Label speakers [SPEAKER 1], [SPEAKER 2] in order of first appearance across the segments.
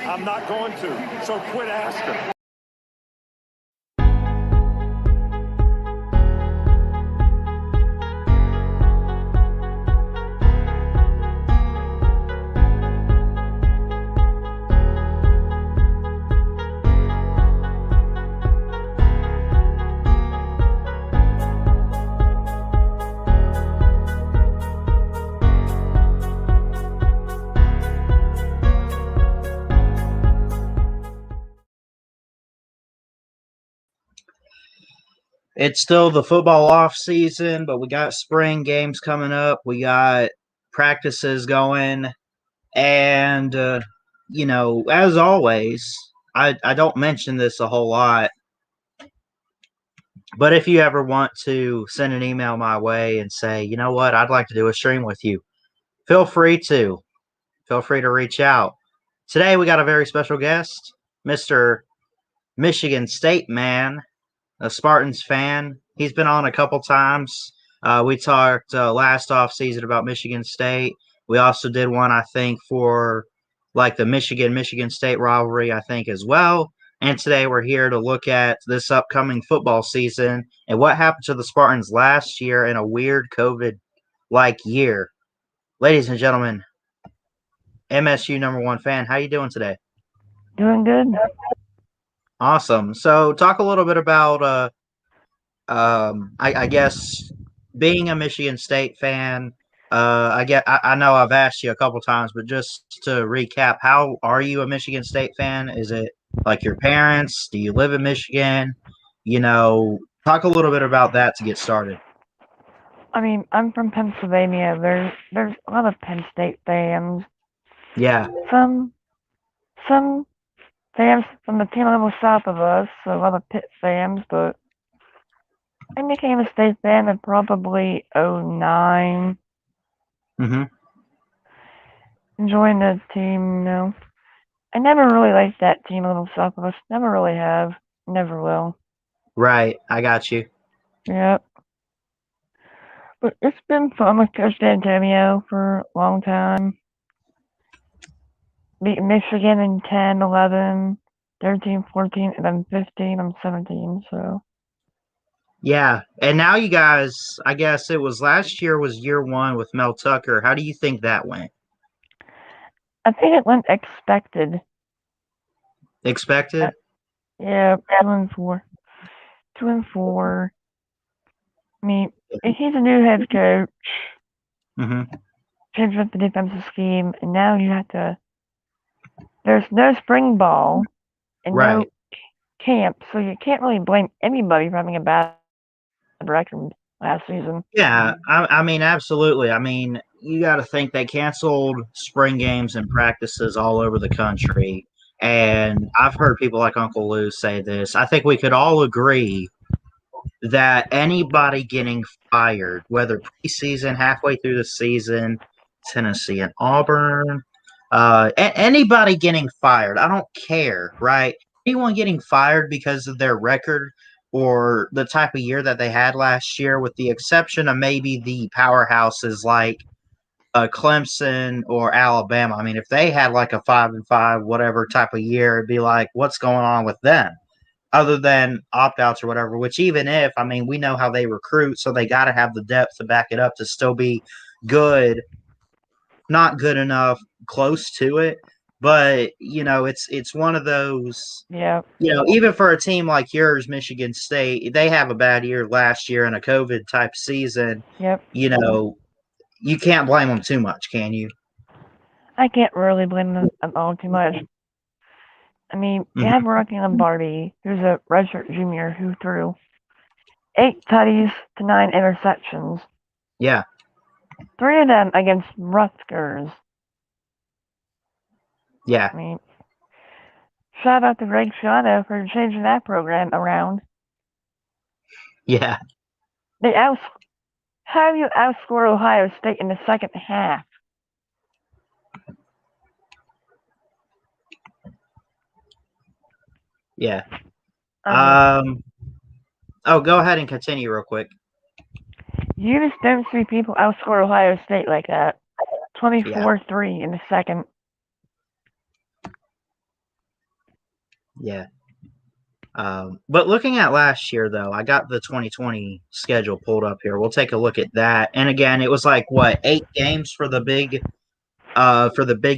[SPEAKER 1] I'm not going to. So quit asking.
[SPEAKER 2] It's still the football off season, but we got spring games coming up. We got practices going, and as always, I don't mention this a whole lot, but if you ever want to send an email my way and say, you know what, I'd like to do a stream with you, feel free to reach out. Today we got a very special guest, Mr. Michigan State man, a Spartans fan. He's been on a couple times. We talked last off season about Michigan State. We also did one, I think, for like the Michigan State rivalry, I think, as well. And today we're here to look at this upcoming football season and what happened to the Spartans last year in a weird COVID-like year. Ladies and gentlemen, MSU #1 fan, how you doing today?
[SPEAKER 3] Doing good.
[SPEAKER 2] Awesome. So talk a little bit about I guess being a Michigan State fan. I know I've asked you a couple times, but just to recap, how are you a Michigan State fan? Is it like your parents? Do you live in Michigan? Talk a little bit about that to get started.
[SPEAKER 3] I mean, I'm from Pennsylvania. There's a lot of Penn State fans.
[SPEAKER 2] Yeah.
[SPEAKER 3] Some fans from the team a little south of us, so a lot of Pitt fans, but I became a State fan in probably 2009.
[SPEAKER 2] Mm-hmm.
[SPEAKER 3] Enjoying the team, I never really liked that team a little south of us. Never really have. Never will.
[SPEAKER 2] Right. I got you.
[SPEAKER 3] Yep. But it's been fun with Coach D'Antonio for a long time. Beat Michigan in 10, 11, 13, 14, and then 15. I'm 17, so.
[SPEAKER 2] Yeah. And now you guys, I guess it was last year was year one with Mel Tucker. How do you think that went?
[SPEAKER 3] I think it went expected.
[SPEAKER 2] Expected?
[SPEAKER 3] Yeah, 2-4. 2-4. I mean, he's a new head coach.
[SPEAKER 2] Mm-hmm.
[SPEAKER 3] Changed up the defensive scheme, and now you have to. There's no spring ball and no camp, so you can't really blame anybody for having a bad record last season.
[SPEAKER 2] Yeah, I mean, absolutely. I mean, you got to think they canceled spring games and practices all over the country. And I've heard people like Uncle Lou say this. I think we could all agree that anybody getting fired, whether preseason, halfway through the season, Tennessee and Auburn, anybody getting fired, I don't care, right? Anyone getting fired because of their record or the type of year that they had last year, with the exception of maybe the powerhouses like Clemson or Alabama. I mean, if they had like a 5-5, whatever type of year, it'd be like, what's going on with them? Other than opt-outs or whatever, which even if, I mean, we know how they recruit, so they got to have the depth to back it up to still be good, not good enough, close to it. But, it's one of those,
[SPEAKER 3] Yeah.
[SPEAKER 2] Even for a team like yours, Michigan State, they have a bad year last year in a COVID-type season.
[SPEAKER 3] Yep.
[SPEAKER 2] You can't blame them too much, can you?
[SPEAKER 3] I can't really blame them at all too much. I mean, you have Rocky Lombardi, who's a redshirt junior who threw 8 tutties to 9 interceptions.
[SPEAKER 2] Yeah.
[SPEAKER 3] 3 of them against Rutgers.
[SPEAKER 2] Yeah.
[SPEAKER 3] I mean, shout out to Greg Schiano for changing that program around.
[SPEAKER 2] Yeah.
[SPEAKER 3] How do you outscore Ohio State in the second half?
[SPEAKER 2] Yeah. Go ahead and continue real quick.
[SPEAKER 3] You just don't see people outscore Ohio State like that. 24-3 in the second.
[SPEAKER 2] Yeah. But looking at last year, though, I got the 2020 schedule pulled up here. We'll take a look at that. And again, it was like what 8 games for the Big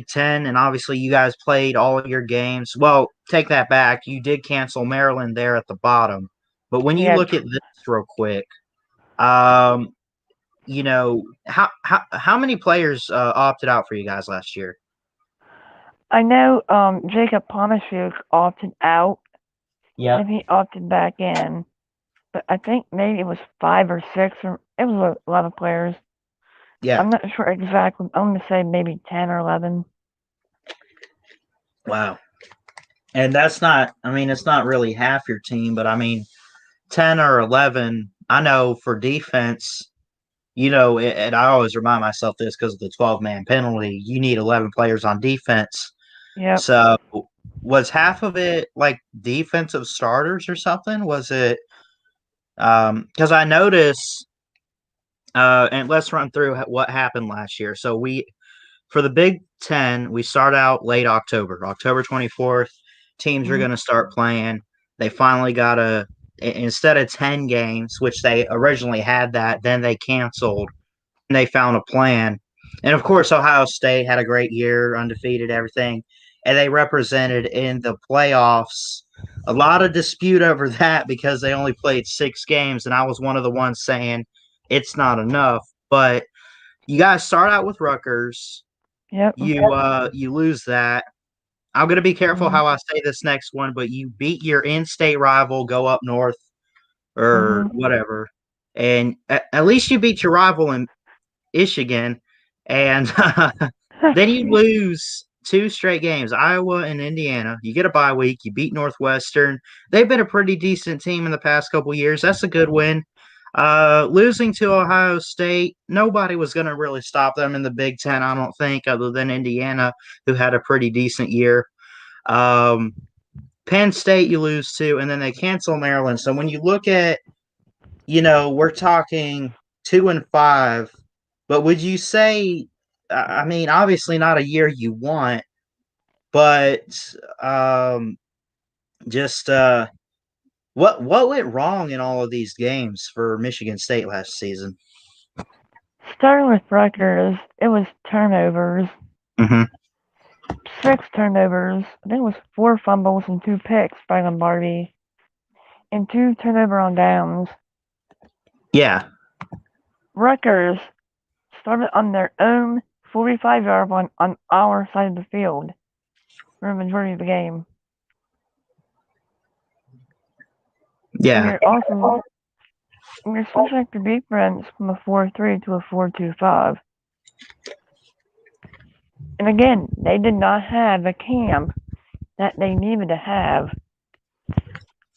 [SPEAKER 2] Ten, and obviously you guys played all of your games. Well, take that back. You did cancel Maryland there at the bottom. But when you
[SPEAKER 3] Yeah.
[SPEAKER 2] look at this real quick, how many players opted out for you guys last year?
[SPEAKER 3] I know Jacob Pomashuk opted out.
[SPEAKER 2] Yeah.
[SPEAKER 3] And he opted back in. But I think maybe it was 5 or 6. Or it was a lot of players.
[SPEAKER 2] Yeah.
[SPEAKER 3] I'm not sure exactly. I'm going to say maybe 10 or 11.
[SPEAKER 2] Wow. And that's not, it's not really half your team, but 10 or 11, I know for defense, and I always remind myself this because of the 12-man penalty, you need 11 players on defense.
[SPEAKER 3] Yep.
[SPEAKER 2] So was half of it like defensive starters or something? Was it because I noticed, and let's run through what happened last year. So for the Big Ten, we start out late October 24th. Teams are going to start playing. They finally got instead of 10 games, which they originally had then they canceled and they found a plan. And of course, Ohio State had a great year, undefeated, everything. And they represented in the playoffs. A lot of dispute over that because they only played 6 games. And I was one of the ones saying it's not enough. But you guys start out with Rutgers.
[SPEAKER 3] Yep.
[SPEAKER 2] You lose that. I'm going to be careful how I say this next one, but you beat your in-state rival, go up north or whatever. And at least you beat your rival in Michigan. And then you lose 2 straight games, Iowa and Indiana. You get a bye week. You beat Northwestern. They've been a pretty decent team in the past couple years. That's a good win. Losing to Ohio State, nobody was going to really stop them in the Big Ten, I don't think, other than Indiana, who had a pretty decent year. Penn State you lose to, and then they cancel Maryland. So when you look at, we're talking 2-5, but would you say, obviously not a year you want, but what went wrong in all of these games for Michigan State last season?
[SPEAKER 3] Starting with Rutgers, it was turnovers. 6 turnovers. I think it was 4 fumbles and 2 picks by Lombardi. And 2 turnover on downs.
[SPEAKER 2] Yeah.
[SPEAKER 3] Rutgers started on their own 45-yard line on our side of the field for the majority of the game.
[SPEAKER 2] Yeah.
[SPEAKER 3] And you're switching your defense from a 4-3 to a 4-2-5. And again, they did not have the camp that they needed to have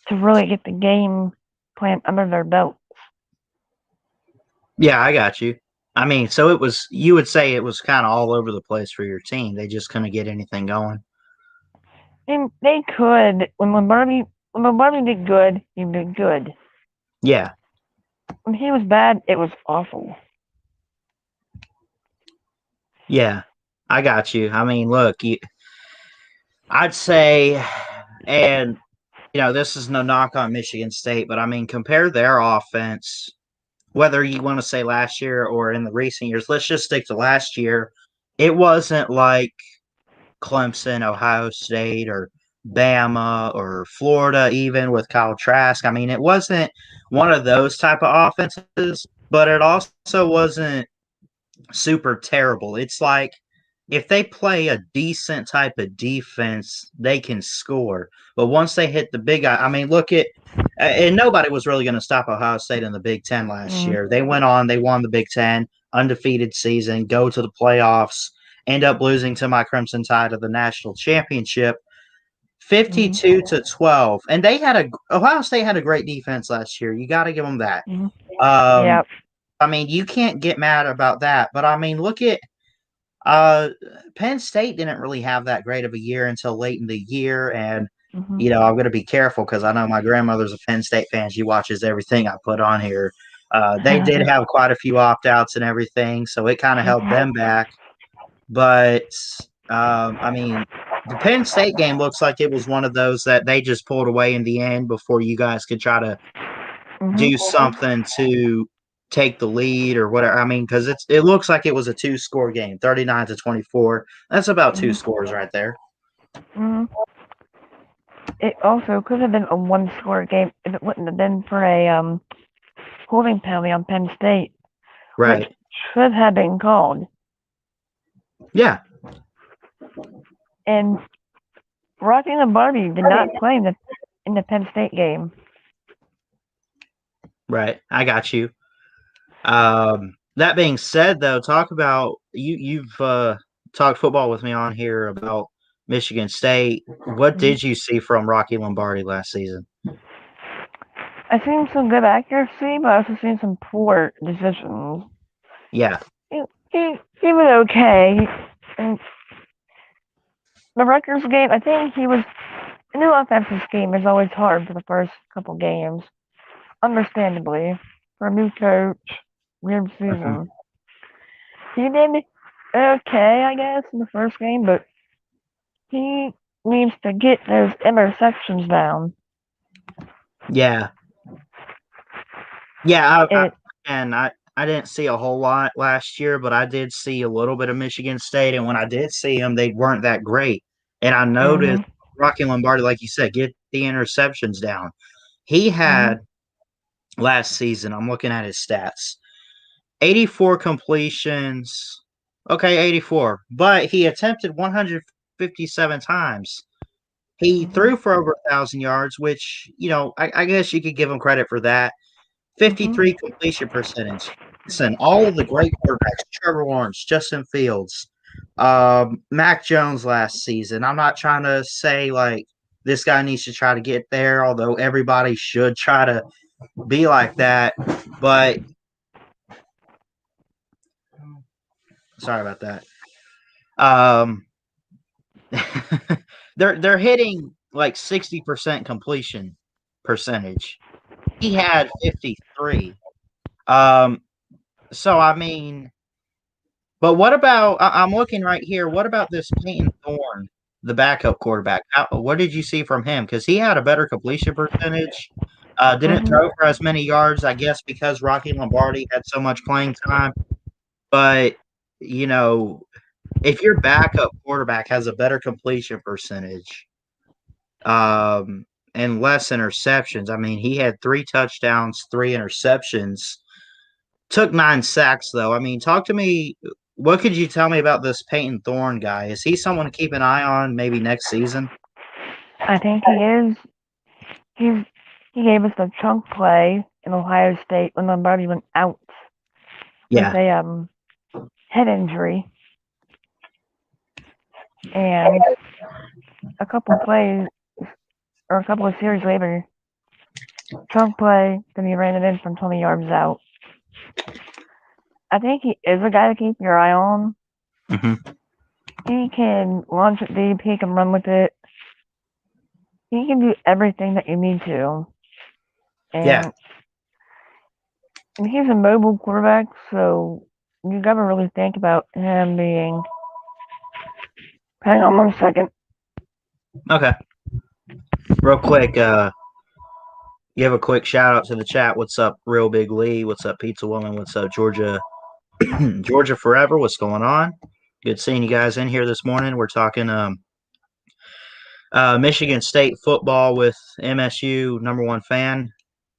[SPEAKER 3] to really get the game plan under their belts.
[SPEAKER 2] Yeah, I got you. So you would say it was kind of all over the place for your team. They just couldn't get anything going.
[SPEAKER 3] And they could. When Lombardi did good, he did good.
[SPEAKER 2] Yeah.
[SPEAKER 3] When he was bad, it was awful.
[SPEAKER 2] Yeah, I got you. Look, I'd say, and this is no knock on Michigan State, but compare their offense, whether you want to say last year or in the recent years. Let's just stick to last year. It wasn't like Clemson, Ohio State, or Bama, or Florida, even with Kyle Trask. It wasn't one of those type of offenses, but it also wasn't super terrible. It's like if they play a decent type of defense, they can score. But once they hit the big look at and nobody was really going to stop Ohio State in the Big Ten last year. They went on, they won the Big Ten, undefeated season, go to the playoffs, end up losing to my Crimson Tide of the national championship, 52-12. And Ohio State had a great defense last year. You got to give them that.
[SPEAKER 3] Yep.
[SPEAKER 2] You can't get mad about that. But look at Penn State didn't really have that great of a year until late in the year. And, I'm going to be careful because I know my grandmother's a Penn State fan. She watches everything I put on here. They did have quite a few opt-outs and everything, so it kind of held them back. But, The Penn State game looks like it was one of those that they just pulled away in the end before you guys could try to do something to take the lead or whatever. I mean, because it looks like it was a 2-score game, 39-24. That's about 2 scores right there.
[SPEAKER 3] It also could have been a 1-score game if it wouldn't have been for a holding penalty on Penn State,
[SPEAKER 2] right?
[SPEAKER 3] Which should have been called.
[SPEAKER 2] Yeah.
[SPEAKER 3] And Rocky Lombardi did not play in the Penn State game.
[SPEAKER 2] Right, I got you. That being said, though, talk about you've talked football with me on here about Michigan State. What did you see from Rocky Lombardi last season?
[SPEAKER 3] I seen some good accuracy, but I also seen some poor decisions.
[SPEAKER 2] Yeah.
[SPEAKER 3] He was okay. And the Rutgers game, I think he was. A new offensive scheme is always hard for the first couple games. Understandably, for a new coach, weird season. He did okay, I guess, in the first game, but he needs to get those interceptions down.
[SPEAKER 2] Yeah. Yeah, I didn't see a whole lot last year, but I did see a little bit of Michigan State, and when I did see them, they weren't that great. And I noticed Rocky Lombardi, like you said, get the interceptions down. He had last season, I'm looking at his stats, 84 completions. Okay, 84. But he attempted 157 times. He threw for over 1,000 yards, which, I guess you could give him credit for that. 53 completion percentage. Listen, all of the great quarterbacks, Trevor Lawrence, Justin Fields, Mac Jones last season. I'm not trying to say, this guy needs to try to get there, although everybody should try to be like that. But sorry about that. They're hitting 60% completion percentage. He had 53. So I mean, but what about? I'm looking right here. What about this Peyton Thorne, the backup quarterback? What did you see from him? Because he had a better completion percentage. Didn't throw for as many yards, I guess, because Rocky Lombardi had so much playing time. But if your backup quarterback has a better completion percentage, and less interceptions, I mean, he had 3 touchdowns, 3 interceptions. Took 9 sacks, though. I mean, talk to me. What could you tell me about this Peyton Thorne guy? Is he someone to keep an eye on maybe next season?
[SPEAKER 3] I think he is. He gave us the chunk play in Ohio State when Lombardi went out with a head injury. And a couple plays, or a couple of series later, chunk play, then he ran it in from 20 yards out. I think he is a guy to keep your eye on. He can launch it deep. He can run with it. He can do everything that you need to. And he's a mobile quarterback, so you gotta really think about him being. Hang on 1 second.
[SPEAKER 2] Okay. Real quick, give a quick shout out to the chat. What's up, Real Big Lee? What's up, Pizza Woman? What's up, Georgia? Georgia Forever. What's going on? Good seeing you guys in here this morning. We're talking Michigan State football with MSU #1 fan,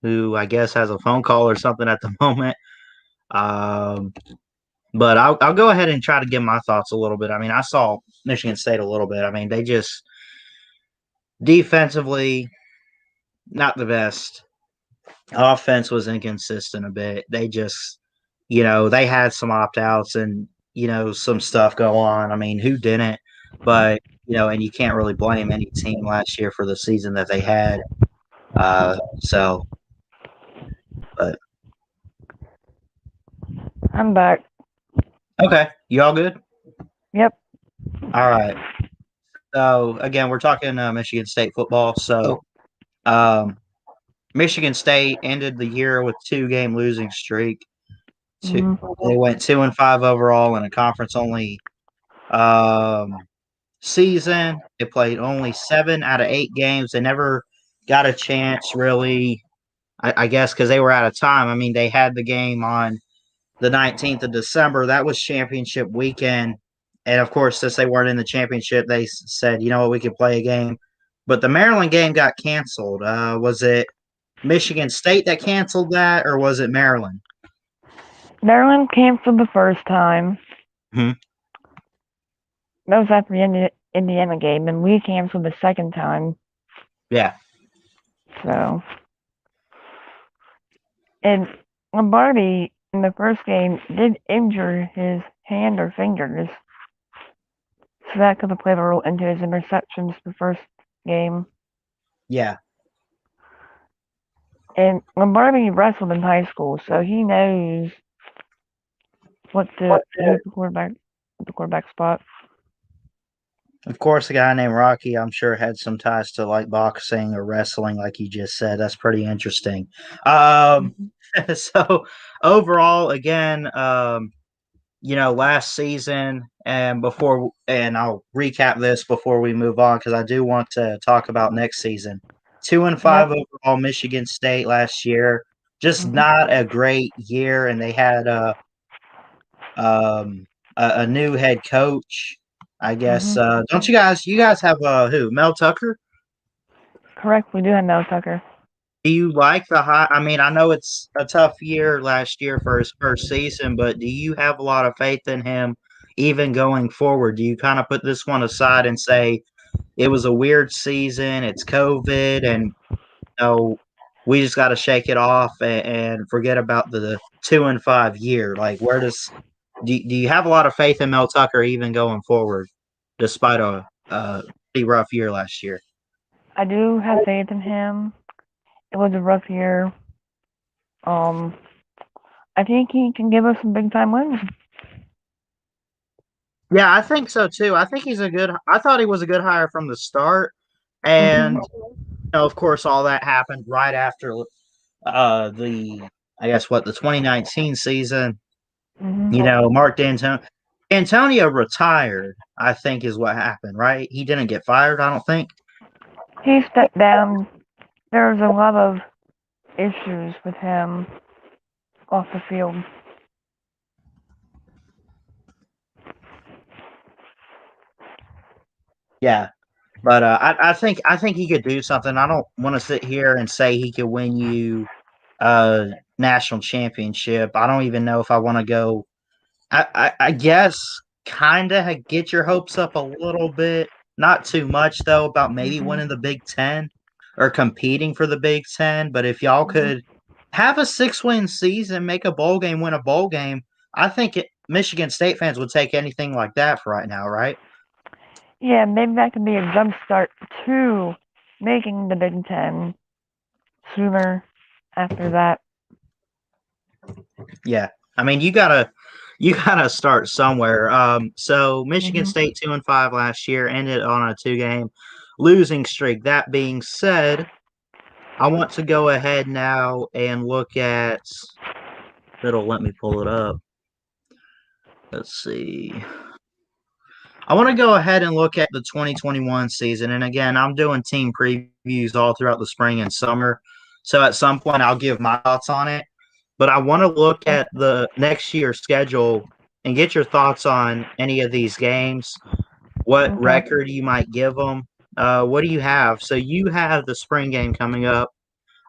[SPEAKER 2] who I guess has a phone call or something at the moment. But I'll go ahead and try to give my thoughts a little bit. I mean, I saw Michigan State a little bit. I mean, they just defensively not the best. Offense was inconsistent a bit. They just, they had some opt-outs and, some stuff go on. I mean, who didn't? But, and you can't really blame any team last year for the season that they had. But
[SPEAKER 3] I'm back.
[SPEAKER 2] Okay. You all good?
[SPEAKER 3] Yep.
[SPEAKER 2] All right. So, again, we're talking Michigan State football. So, Michigan State ended the year with 2-game losing streak. They went 2-5 overall in a conference only season. They played only 7 out of 8 games. They never got a chance, really, I guess, because they were out of time. I mean, they had the game on the 19th of December. That was championship weekend. And of course, since they weren't in the championship, they said, you know what, we could play a game. But the Maryland game got canceled. Was it Michigan State that canceled that, or was it Maryland?
[SPEAKER 3] Maryland canceled the first time.
[SPEAKER 2] Hmm.
[SPEAKER 3] That was after the Indiana game, and we canceled the second time.
[SPEAKER 2] Yeah.
[SPEAKER 3] So, and Lombardi in the first game did injure his hand or fingers, so that could have played a role into his interceptions the first game.
[SPEAKER 2] Yeah.
[SPEAKER 3] And Lombardi wrestled in high school, so he knows what to do at the quarterback spot.
[SPEAKER 2] Of course, a guy named Rocky, I'm sure, had some ties to like boxing or wrestling, like you just said. That's pretty interesting. So overall, again, last season and I'll recap this before we move on because I do want to talk about next season. 2-5 overall, Michigan State last year. Just not a great year, and they had a new head coach. I guess. Don't you guys have who? Mel Tucker?
[SPEAKER 3] Correct, we do have Mel Tucker.
[SPEAKER 2] Do you like the high? I mean, I know it's a tough year last year for his first season, but do you have a lot of faith in him even going forward? Do you kind of put this one aside and say it was a weird season, it's COVID, and we just got to shake it off and forget about the 2-5 year? Like, do you have a lot of faith in Mel Tucker even going forward, despite a pretty rough year last year?
[SPEAKER 3] I do have faith in him. It was a rough year. I think he can give us some big time wins.
[SPEAKER 2] Yeah, I think so too. I think I thought he was a good hire from the start, and of course, all that happened right after the 2019 season. Mark D'Antonio retired, I think is what happened, right? He didn't get fired, I don't think.
[SPEAKER 3] He stepped down. There was a lot of issues with him off the field.
[SPEAKER 2] Yeah, but I think he could do something. I don't want to sit here and say he could win you a national championship. I don't even know if I want to go. I guess kind of get your hopes up a little bit, not too much though, about maybe winning the Big Ten or competing for the Big Ten. But if y'all could have a 6-win season, make a bowl game, win a bowl game, I think Michigan State fans would take anything like that for right now, right?
[SPEAKER 3] Yeah, maybe that could be a jump start to making the Big Ten sooner after that.
[SPEAKER 2] Yeah, I mean you gotta start somewhere. So Michigan State 2-5 last year ended on a 2-game losing streak. That being said, I want to go ahead now and look at. It'll let me pull it up. Let's see. I want to go ahead and look at the 2021 season. And again, I'm doing team previews all throughout the spring and summer. So at some point, I'll give my thoughts on it. But I want to look at the next year's schedule and get your thoughts on any of these games, what record you might give them. What do you have? So you have the spring game coming up.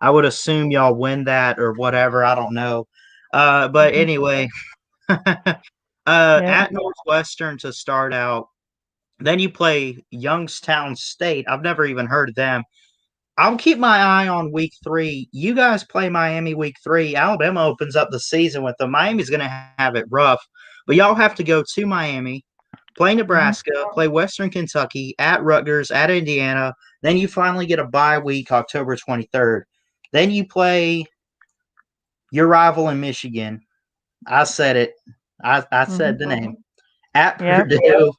[SPEAKER 2] I would assume y'all win that or whatever. I don't know. But anyway, at Northwestern to start out. Then you play Youngstown State. I've never even heard of them. I'll keep my eye on week 3. You guys play Miami week 3. Alabama opens up the season with them. Miami's going to have it rough, but y'all have to go to Miami, play Nebraska, play Western Kentucky, at Rutgers, at Indiana. Then you finally get a bye week, October 23rd. Then you play your rival in Michigan. I said it. I said the name. At Purdue,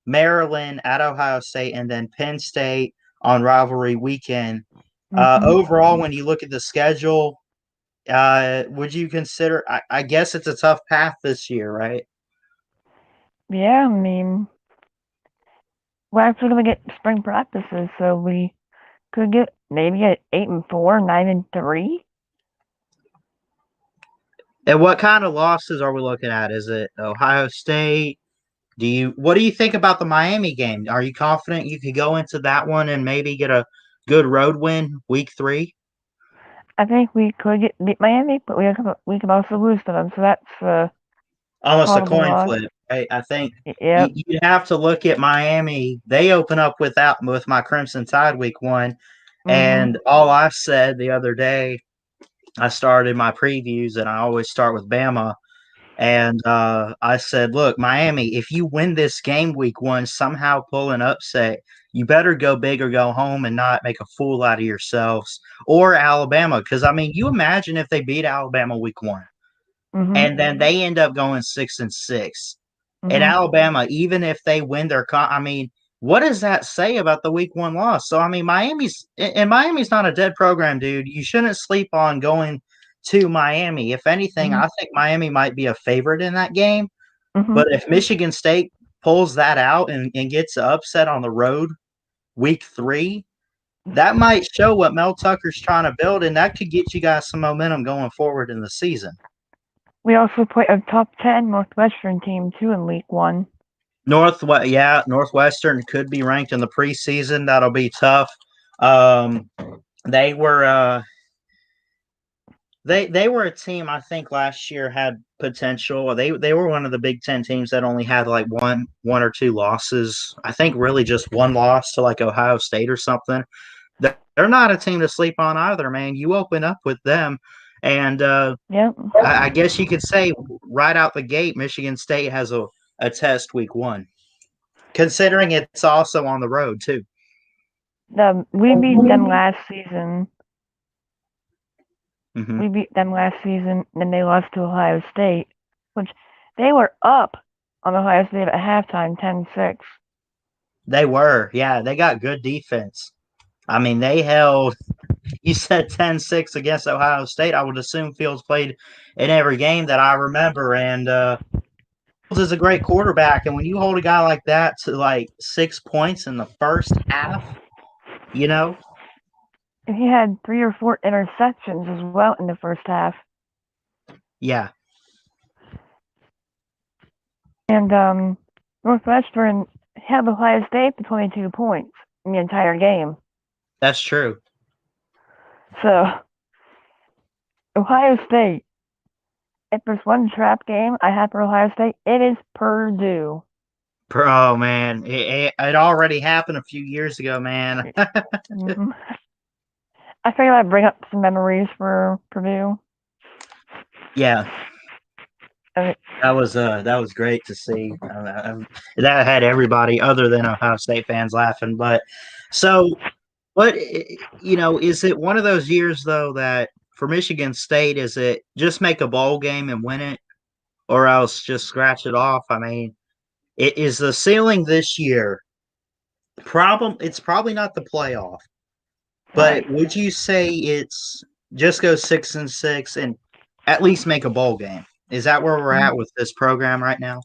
[SPEAKER 2] Maryland, at Ohio State, and then Penn State on rivalry weekend. Overall, when you look at the schedule, would you consider? I guess it's a tough path this year, right?
[SPEAKER 3] Yeah, I mean, we're actually going to get spring practices, so we could get maybe at 8-4, 9-3.
[SPEAKER 2] And what kind of losses are we looking at? Is it Ohio State? What do you think about the Miami game? Are you confident you could go into that one and maybe get a good road win week 3?
[SPEAKER 3] I think we could beat Miami, but we could also lose to them. So that's
[SPEAKER 2] almost a coin
[SPEAKER 3] loss.
[SPEAKER 2] flip. Right? I think
[SPEAKER 3] Yep.
[SPEAKER 2] you have to look at Miami. They open up with my Crimson Tide week 1, and all I said the other day, I started my previews, and I always start with Bama. And I said, look, Miami, if you win this game week 1, somehow pull an upset, you better go big or go home and not make a fool out of yourselves. Or Alabama, because, I mean, you imagine if they beat Alabama week 1, and then they end up going 6-6. And Alabama, even if they win I mean, what does that say about the week 1 loss? So, I mean, Miami's not a dead program, dude. You shouldn't sleep on going to Miami. If anything, I think Miami might be a favorite in that game. But if Michigan State pulls that out and gets upset on the road week 3, that might show what Mel Tucker's trying to build, and that could get you guys some momentum going forward in the season.
[SPEAKER 3] We also play a top 10 Northwestern team, too, in week 1.
[SPEAKER 2] Northwestern could be ranked in the preseason. That'll be tough. They were they were a team I think last year had potential. They were one of the Big Ten teams that only had like one or two losses. I think really just one loss to like Ohio State or something. They're not a team to sleep on either, man. You open up with them, and I guess you could say right out the gate, Michigan State has a test week 1, considering it's also on the road too.
[SPEAKER 3] We beat them last season. We beat them last season, and then they lost to Ohio State, which they were up on Ohio State at halftime, 10-6.
[SPEAKER 2] They were, yeah. They got good defense. I mean, they held. You said 10-6 against Ohio State. I would assume Fields played in every game that I remember, and Fields is a great quarterback. And when you hold a guy like that to like 6 points in the first half, you know.
[SPEAKER 3] He had 3 or 4 interceptions as well in the first half.
[SPEAKER 2] Yeah.
[SPEAKER 3] And Northwestern held Ohio State to 22 points in the entire game.
[SPEAKER 2] That's true.
[SPEAKER 3] So, Ohio State, if there's one trap game I have for Ohio State, it is Purdue.
[SPEAKER 2] Oh, man. It already happened a few years ago, man.
[SPEAKER 3] I figured I'd bring up some memories for Purdue.
[SPEAKER 2] Yeah. That was great to see. That had everybody other than Ohio State fans laughing. But so, what, is it one of those years, though, that for Michigan State, is it just make a bowl game and win it, or else just scratch it off? I mean, it is the ceiling this year. It's probably not the playoff. But would you say it's just go 6-6 and at least make a bowl game? Is that where we're at with this program right now?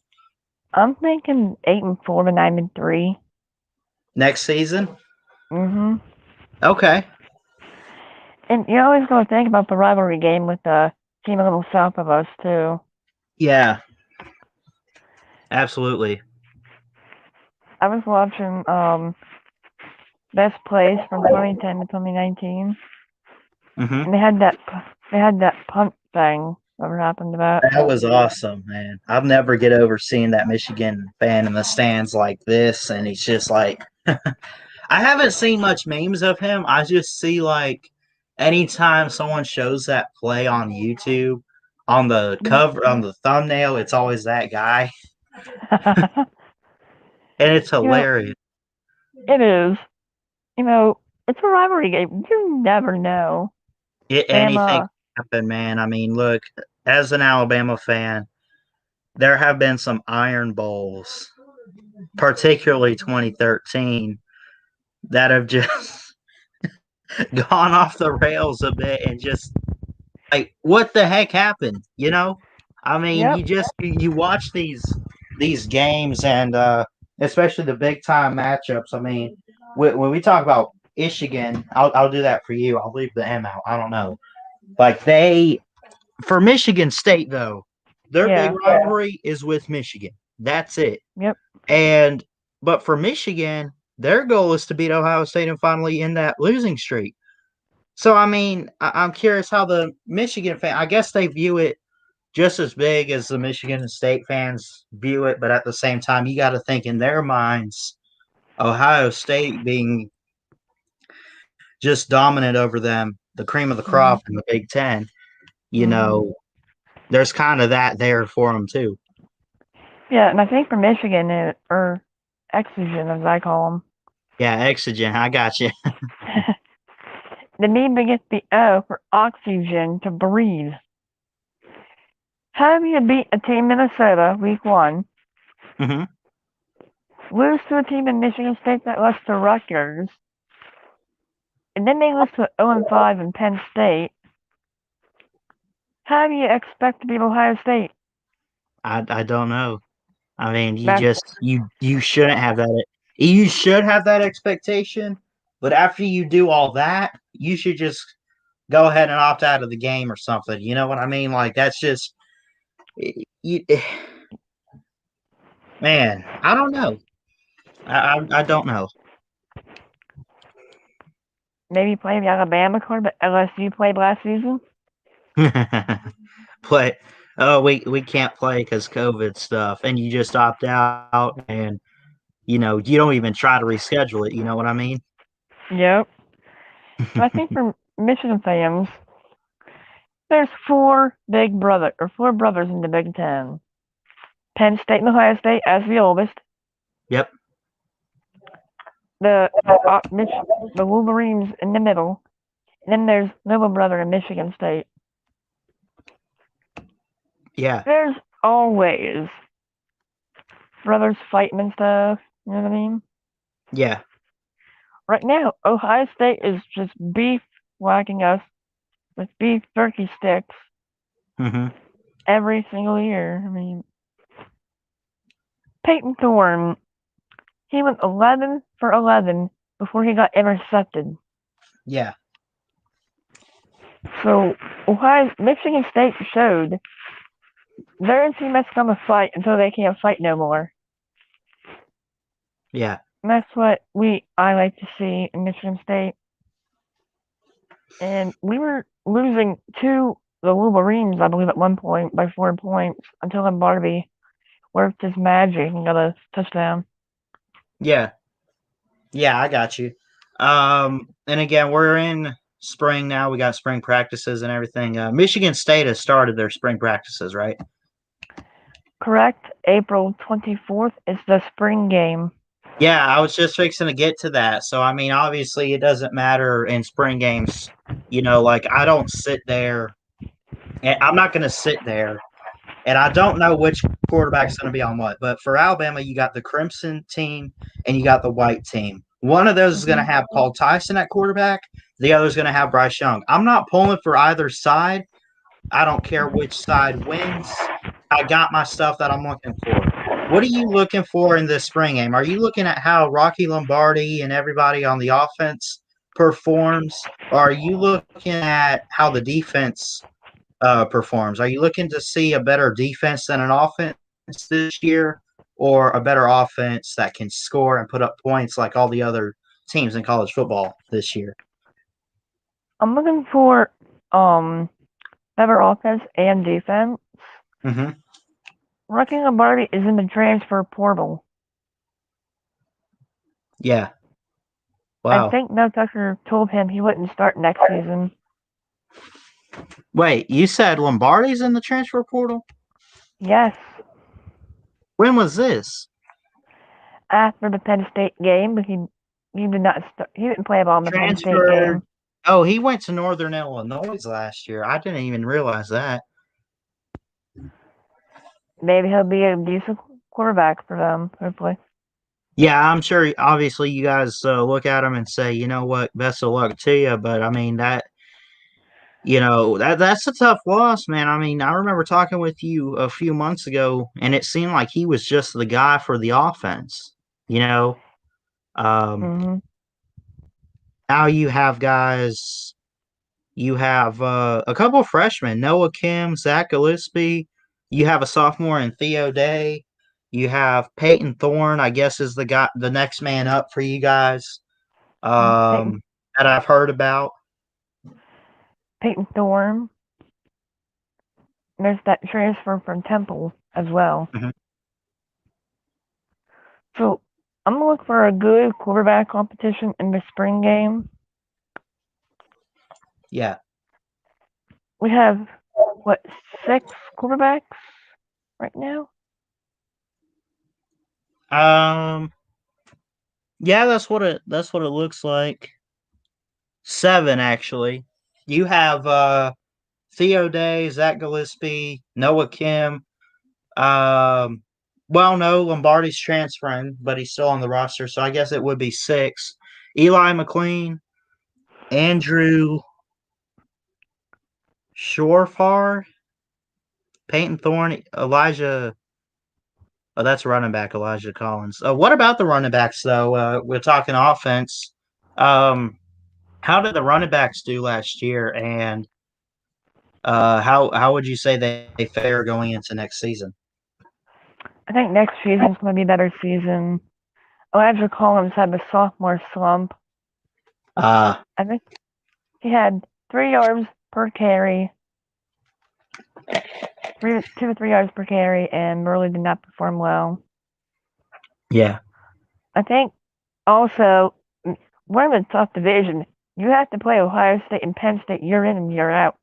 [SPEAKER 3] I'm thinking 8-4 to 9-3
[SPEAKER 2] next season.
[SPEAKER 3] Okay. And you always got to think about the rivalry game with the team a little south of us too.
[SPEAKER 2] Yeah. Absolutely.
[SPEAKER 3] I was watching Best Plays from 2010 to 2019. And they had that punt thing. Whatever happened to that?
[SPEAKER 2] That was awesome, man. I'll never get over seeing that Michigan fan in the stands like this, and he's just like, I haven't seen much memes of him. I just see like anytime someone shows that play on YouTube, on the cover, on the thumbnail, it's always that guy, and it's hilarious.
[SPEAKER 3] It is. It's a rivalry game. You never know.
[SPEAKER 2] Anything can happen, man. I mean, look, as an Alabama fan, there have been some Iron Bowls, particularly 2013, that have just gone off the rails a bit and just like, what the heck happened? I mean, you watch these games and especially the big time matchups. I mean, when we talk about Michigan, I'll do that for you. I'll leave the M out. I don't know. Like for Michigan State though, their big rivalry is with Michigan. That's it.
[SPEAKER 3] Yep.
[SPEAKER 2] But for Michigan, their goal is to beat Ohio State and finally end that losing streak. So I mean, I'm curious how the Michigan fan. I guess they view it just as big as the Michigan State fans view it, but at the same time, you got to think in their minds, Ohio State being just dominant over them, the cream of the crop in the Big Ten. You know, there's kind of that there for them too.
[SPEAKER 3] Yeah, and I think for Michigan, or Exogen, as I call them.
[SPEAKER 2] Yeah, Exogen, I got you.
[SPEAKER 3] They need to get the O for oxygen to breathe. How do you beat a team Minnesota week 1? Lose to a team in Michigan State that lost to Rutgers, and then they lose to 0-5 in Penn State. How do you expect to beat Ohio State?
[SPEAKER 2] I don't know. I mean, you shouldn't have that. You should have that expectation, but after you do all that, you should just go ahead and opt out of the game or something. You know what I mean? Like that's just man. I don't know. I don't know.
[SPEAKER 3] Maybe play the Alabama card, but LSU played last season.
[SPEAKER 2] Play. Oh, we can't play because COVID stuff, and you just opt out, and you don't even try to reschedule it. You know what I mean?
[SPEAKER 3] Yep. I think for Michigan fans, there's four brothers in the Big Ten. Penn State and Ohio State as the oldest.
[SPEAKER 2] Yep.
[SPEAKER 3] The Wolverines in the middle, and then there's little brother in Michigan State.
[SPEAKER 2] Yeah.
[SPEAKER 3] There's always brothers fighting and stuff. You know what I mean?
[SPEAKER 2] Yeah.
[SPEAKER 3] Right now, Ohio State is just beef whacking us with beef turkey sticks every single year. I mean, Peyton Thorne, he went 11 for 11 before he got intercepted.
[SPEAKER 2] Yeah.
[SPEAKER 3] So Michigan State showed they're a team that's gonna fight until they can't fight no more.
[SPEAKER 2] Yeah.
[SPEAKER 3] And that's what I like to see in Michigan State. And we were losing to the Wolverines, I believe, at one point by 4 points until Barbie worked his magic and got a touchdown.
[SPEAKER 2] Yeah. Yeah, I got you. And again, we're in spring now. We got spring practices and everything. Michigan State has started their spring practices, right?
[SPEAKER 3] Correct. April 24th is the spring game.
[SPEAKER 2] Yeah, I was just fixing to get to that. So, I mean, obviously it doesn't matter in spring games. Like I don't sit there. And I'm not going to sit there. And I don't know which quarterback's going to be on what. But for Alabama, you got the Crimson team and you got the White team. One of those is going to have Paul Tyson at quarterback. The other is going to have Bryce Young. I'm not pulling for either side. I don't care which side wins. I got my stuff that I'm looking for. What are you looking for in this spring game? Are you looking at how Rocky Lombardi and everybody on the offense performs? Or are you looking at how the defense performs? Are you looking to see a better defense than an offense this year, or a better offense that can score and put up points like all the other teams in college football this year?
[SPEAKER 3] I'm looking for better offense and defense. Rocky Lombardi is in the transfer portal.
[SPEAKER 2] Yeah. Wow.
[SPEAKER 3] I think Mel Tucker told him he wouldn't start next season.
[SPEAKER 2] Wait, you said Lombardi's in the transfer portal?
[SPEAKER 3] Yes.
[SPEAKER 2] When was this?
[SPEAKER 3] After the Penn State game, but he did not start. He didn't play ball in the Penn State game.
[SPEAKER 2] Oh, he went to Northern Illinois last year. I didn't even realize that.
[SPEAKER 3] Maybe he'll be a decent quarterback for them, hopefully.
[SPEAKER 2] Yeah, I'm sure. Obviously, you guys look at him and say, you know what, best of luck to you. But I mean that's a tough loss, man. I mean, I remember talking with you a few months ago, and it seemed like he was just the guy for the offense. You know,
[SPEAKER 3] Mm-hmm.
[SPEAKER 2] now you have guys. You have a couple of freshmen: Noah Kim, Zach Gillespie. You have a sophomore in Theo Day. You have Peyton Thorne, I guess, is the next man up for you guys.
[SPEAKER 3] Peyton,
[SPEAKER 2] That I've heard about.
[SPEAKER 3] Peyton Thorne. There's that transfer from Temple as well.
[SPEAKER 2] Mhm.
[SPEAKER 3] So I'm gonna look for a good quarterback competition in the spring game.
[SPEAKER 2] Yeah.
[SPEAKER 3] We have what 6 quarterbacks right now?
[SPEAKER 2] Yeah, that's what it looks like. 7 actually. You have Theo Day, Zach Gillespie, Noah Kim. Um, well, no, Lombardi's transferring, but he's still on the roster, so I guess it would be 6. Eli McLean, Andrew Shorefar, Peyton Thorne, Elijah. Oh, that's running back Elijah Collins. What about the running backs though? We're talking offense. How did the running backs do last year, and how would you say they fare going into next season?
[SPEAKER 3] I think next season's gonna be a better season. Elijah Collins had the sophomore slump.
[SPEAKER 2] Uh,
[SPEAKER 3] I think he had 3 yards per carry, 2 to 3 yards per carry, and really did not perform well.
[SPEAKER 2] yeah,
[SPEAKER 3] I think also one of the tough division. You have to play Ohio State and Penn State year in and year out.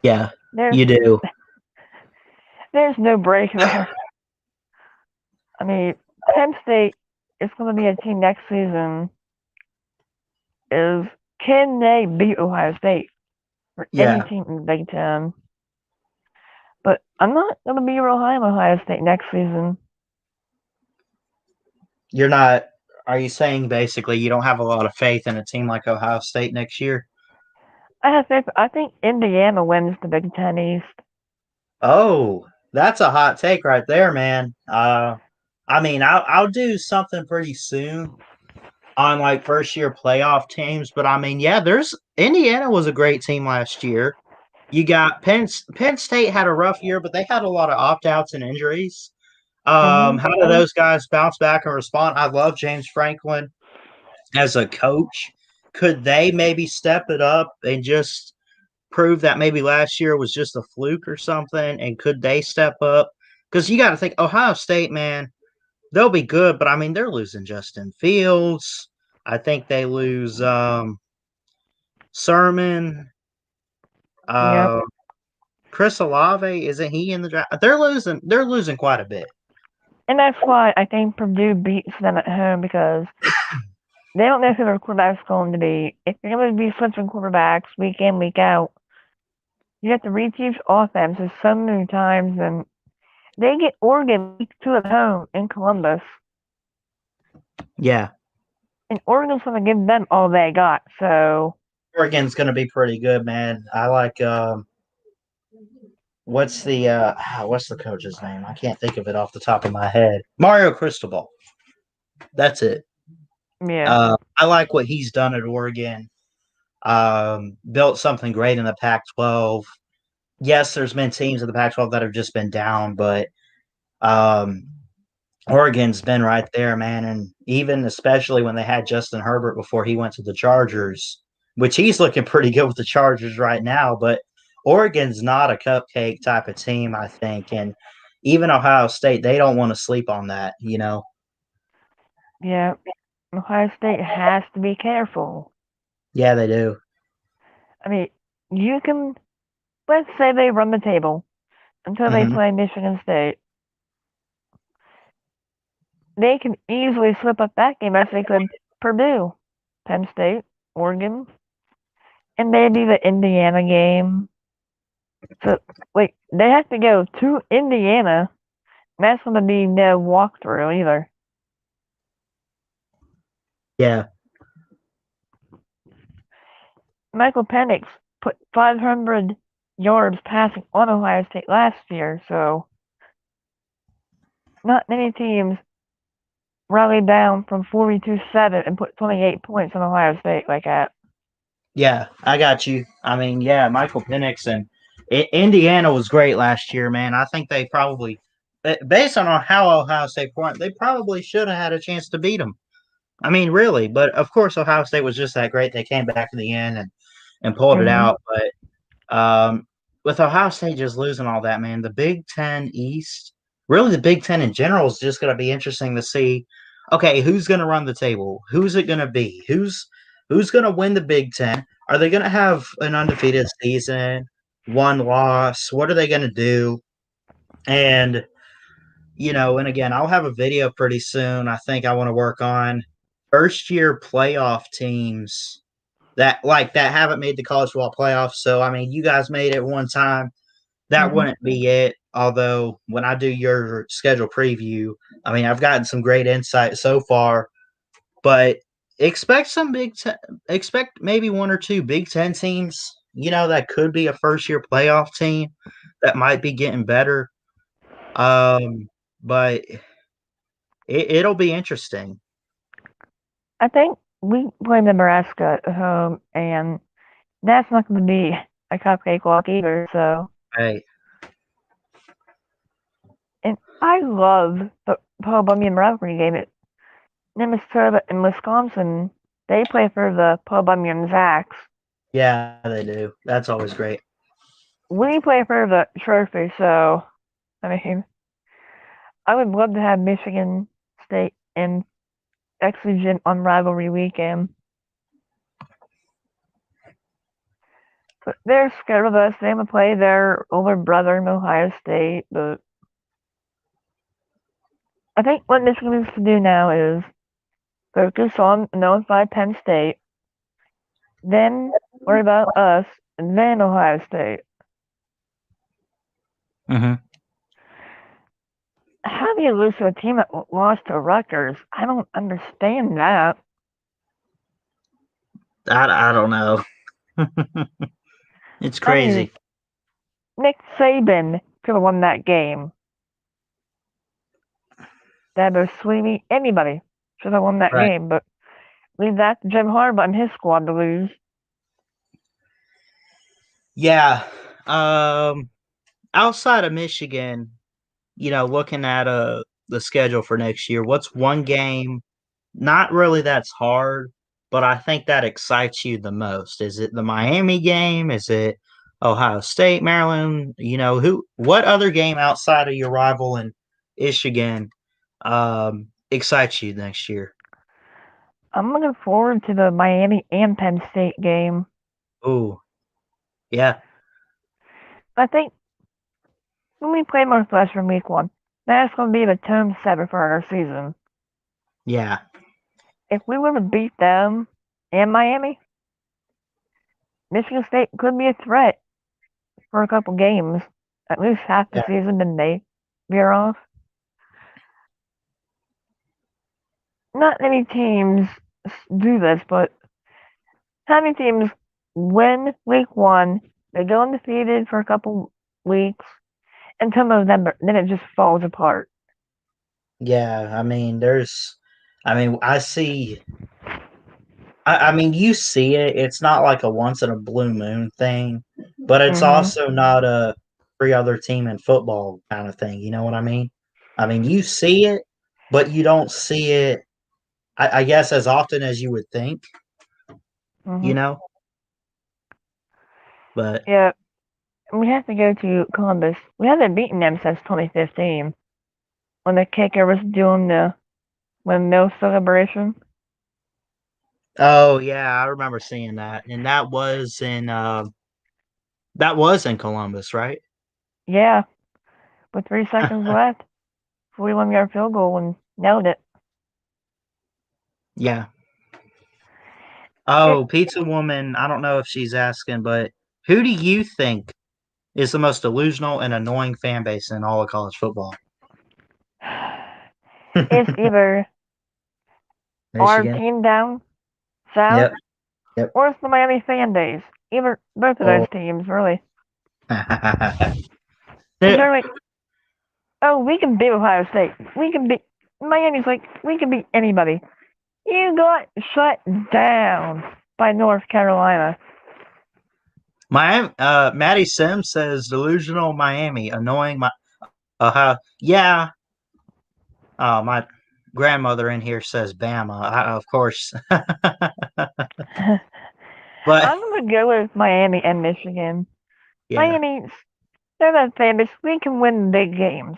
[SPEAKER 2] yeah,
[SPEAKER 3] There's
[SPEAKER 2] you do.
[SPEAKER 3] there's no break there. I mean, Penn State is going to be a team next season. Is can they beat Ohio State or any
[SPEAKER 2] Yeah,
[SPEAKER 3] team in the Big Ten? But I'm not going to be real high on Ohio State next season.
[SPEAKER 2] you're not. Are you saying basically you don't have a lot of faith in a team like Ohio State next year?
[SPEAKER 3] I have faith. I think Indiana wins the Big Ten East.
[SPEAKER 2] Oh, that's a hot take right there, man. I mean, I'll do something pretty soon on like first year playoff teams, but I mean, yeah, there's Indiana was a great team last year. You got Penn State had a rough year, but they had a lot of opt outs and injuries.
[SPEAKER 3] Mm-hmm.
[SPEAKER 2] How do those guys bounce back and respond? I love James Franklin as a coach. Could they maybe step it up and just prove that maybe last year was just a fluke or something? And could they step up? Because you got to think Ohio State, man, they'll be good, but I mean they're losing Justin Fields. I think they lose Sermon.
[SPEAKER 3] Yep.
[SPEAKER 2] Uh, Chris Olave, isn't he in the draft? They're losing. They're losing quite a bit.
[SPEAKER 3] And that's why I think Purdue beats them at home because they don't know who their quarterback's going to be. If you're going to be switching quarterbacks week in, week out, you have to reteach offenses so many times, and they get Oregon week 2 at home in Columbus,
[SPEAKER 2] Yeah,
[SPEAKER 3] and Oregon's going to give them all they got. So
[SPEAKER 2] Oregon's going to be pretty good, man. I like what's the coach's name? I can't think of it off the top of my head. Mario Cristobal. That's it.
[SPEAKER 3] yeah,
[SPEAKER 2] I like what he's done at Oregon. Built something great in the Pac-12. Yes, there's been teams in the Pac-12 that have just been down, but um, Oregon's been right there, man. And even especially when they had Justin Herbert before he went to the Chargers, which he's looking pretty good with the Chargers right now. But Oregon's not a cupcake type of team, I think. And even Ohio State, they don't want to sleep on that, you know?
[SPEAKER 3] yeah. Ohio State has to be careful.
[SPEAKER 2] Yeah, they do.
[SPEAKER 3] I mean, you can, let's say they run the table until they
[SPEAKER 2] Hmm.
[SPEAKER 3] play Michigan State. They can easily slip up that game as they could Purdue, Penn State, Oregon, and maybe the Indiana game. So, wait, they have to go to Indiana. And that's going to be no walkthrough either.
[SPEAKER 2] Yeah.
[SPEAKER 3] Michael Penix put 500 yards passing on Ohio State last year, so not many teams rallied down from 42-7 and put 28 points on Ohio State like that.
[SPEAKER 2] Yeah, I got you. I mean, yeah, Michael Penix and Indiana was great last year, man. I think they probably, based on how Ohio State won, they probably should have had a chance to beat them. I mean, really. But of course, Ohio State was just that great. They came back in the end and pulled it out. But with Ohio State just losing all that, man, the Big Ten East, really the Big Ten in general is just going to be interesting to see. Okay, who's going to run the table? Who's it going to be? Who's going to win the Big Ten? Are they going to have an undefeated season, one loss? What are they going to do? And and again, I'll have a video pretty soon. I think I want to work on first year playoff teams that haven't made the college football playoffs. So I mean, you guys made it one time. That wouldn't be it. Although when I do your schedule preview, I mean, I've gotten some great insight so far. But expect expect maybe one or two Big Ten teams. That could be a first year playoff team that might be getting better. But it'll be interesting.
[SPEAKER 3] I think we play Nebraska at home, and that's not going to be a cupcake walk either. So,
[SPEAKER 2] Right.
[SPEAKER 3] and I love the Paul Bunyan rivalry game at Minnesota and Wisconsin. They play for the Paul Bunyan Zacks.
[SPEAKER 2] Yeah, they do. That's always great.
[SPEAKER 3] We play for the trophy, so I mean, I would love to have Michigan State and Exeter on rivalry weekend. But they're scared of us. They want to play their older brother in Ohio State, but I think what Michigan needs to do now is focus on 0-5 Penn State, then worry about us, and then Ohio State.
[SPEAKER 2] Mm-hmm.
[SPEAKER 3] How do you lose to a team that lost to Rutgers? I don't understand that.
[SPEAKER 2] I don't know. It's crazy.
[SPEAKER 3] I mean, Nick Saban could have won that game. Dabo Swinney, anybody should have won that game, but leave that to Jim Harbaugh and his squad to lose.
[SPEAKER 2] Yeah. Outside of Michigan, looking at the schedule for next year, what's one game, not really that's hard, but I think that excites you the most? Is it the Miami game? Is it Ohio State, Maryland? What other game outside of your rival in Michigan excites you next year?
[SPEAKER 3] I'm looking forward to the Miami and Penn State game.
[SPEAKER 2] Ooh, yeah.
[SPEAKER 3] I think when we play Northwestern week 1, that's going to be the tone setter for our season.
[SPEAKER 2] Yeah.
[SPEAKER 3] If we were to beat them and Miami, Michigan State could be a threat for a couple games, at least half the season, then they veer off. Not many teams do this, but how many teams win week 1, they go undefeated for a couple weeks until November, then it just falls apart.
[SPEAKER 2] Yeah, I mean, I see. I mean, you see it. It's not like a once in a blue moon thing, but it's also not a every other team in football kind of thing. You know what I mean? I mean, you see it, but you don't see it, I guess, as often as you would think. But
[SPEAKER 3] yeah, we have to go to Columbus. We haven't beaten them since 2015 when the kicker was doing the windmill celebration.
[SPEAKER 2] Oh yeah, I remember seeing that, and that was in Columbus, right?
[SPEAKER 3] Yeah, with 3 seconds left, 41-yard field goal and nailed it.
[SPEAKER 2] Yeah. Oh, Pizza Woman, I don't know if she's asking, but who do you think is the most delusional and annoying fan base in all of college football?
[SPEAKER 3] It's either our team down south, or it's the Miami fan base. Either both of those teams, really. They're like, oh, we can beat Ohio State. We can Miami's like, we can beat anybody. You got shut down by North Carolina.
[SPEAKER 2] Maddie Sims says delusional Miami, annoying yeah. My grandmother in here says Bama, of course. But
[SPEAKER 3] I'm gonna go with Miami and Michigan.
[SPEAKER 2] yeah,
[SPEAKER 3] Miami's they're that famous. We can win big games.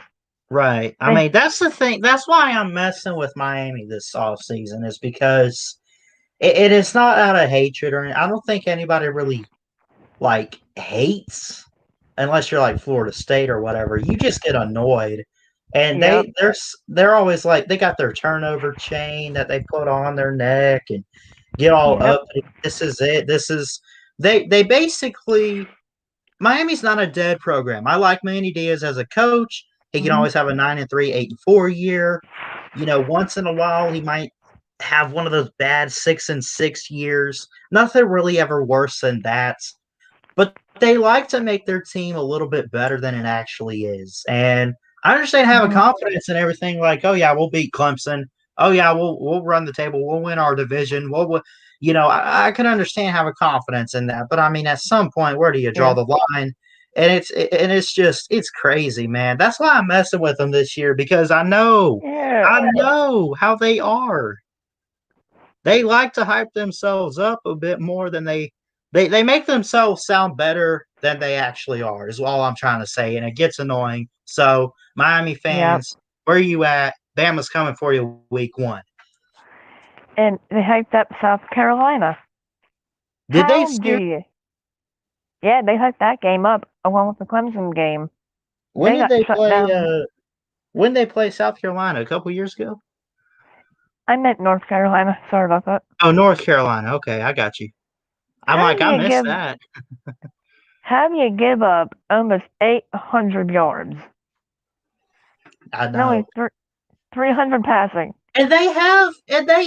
[SPEAKER 2] right. I mean, that's the thing. That's why I'm messing with Miami this off season is because it is not out of hatred or I don't think anybody really like hates unless you're like Florida State or whatever. You just get annoyed. And
[SPEAKER 3] Yep.
[SPEAKER 2] they're always like they got their turnover chain that they put on their neck and get all
[SPEAKER 3] Yep.
[SPEAKER 2] up. This is it. This is they basically Miami's not a dead program. I like Manny Diaz as a coach. He can always have a 9-3, 8-4 year. You know, once in a while he might have one of those bad 6-6 years. Nothing really ever worse than that. But they like to make their team a little bit better than it actually is. And I understand having confidence in everything like, oh yeah, we'll beat Clemson. Oh yeah, we'll run the table. We'll win our division. We'll you know, I can understand having confidence in that. But I mean, at some point, where do you draw the line? And it's just it's crazy, man. That's why I'm messing with them this year because I know how they are. They like to hype themselves up a bit more than they make themselves sound better than they actually are, is all I'm trying to say. And it gets annoying. So, Miami fans, where are you at? Bama's coming for you week 1.
[SPEAKER 3] And they hyped up South Carolina.
[SPEAKER 2] Did they scare?
[SPEAKER 3] Yeah, they hyped that game up along with the Clemson game.
[SPEAKER 2] When did they play? When they play South Carolina? A couple years ago?
[SPEAKER 3] I meant North Carolina. Sorry about that.
[SPEAKER 2] Oh, North Carolina. Okay, I got you. I'm like, I missed that.
[SPEAKER 3] How do you give up almost 800 yards?
[SPEAKER 2] I know.
[SPEAKER 3] Only 300 passing.
[SPEAKER 2] And they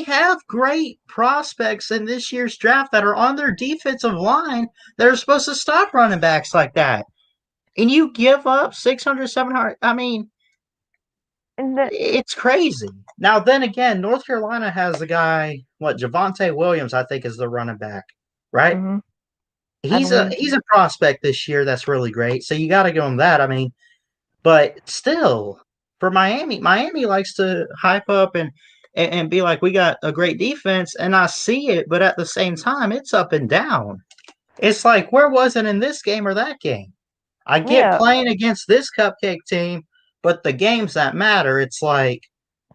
[SPEAKER 2] have great prospects in this year's draft that are on their defensive line that are supposed to stop running backs like that. And you give up 600, 700. I mean, it's crazy. Now, then again, North Carolina has a guy, Javonte Williams, I think, is the running back, right?
[SPEAKER 3] Mm-hmm.
[SPEAKER 2] He's a prospect this year that's really great. So you got to give him that. I mean, but still, for Miami likes to hype up and be like, we got a great defense, and I see it, but at the same time, it's up and down. It's like, where was it in this game or that game? I get playing against this cupcake team, but the games that matter, it's like,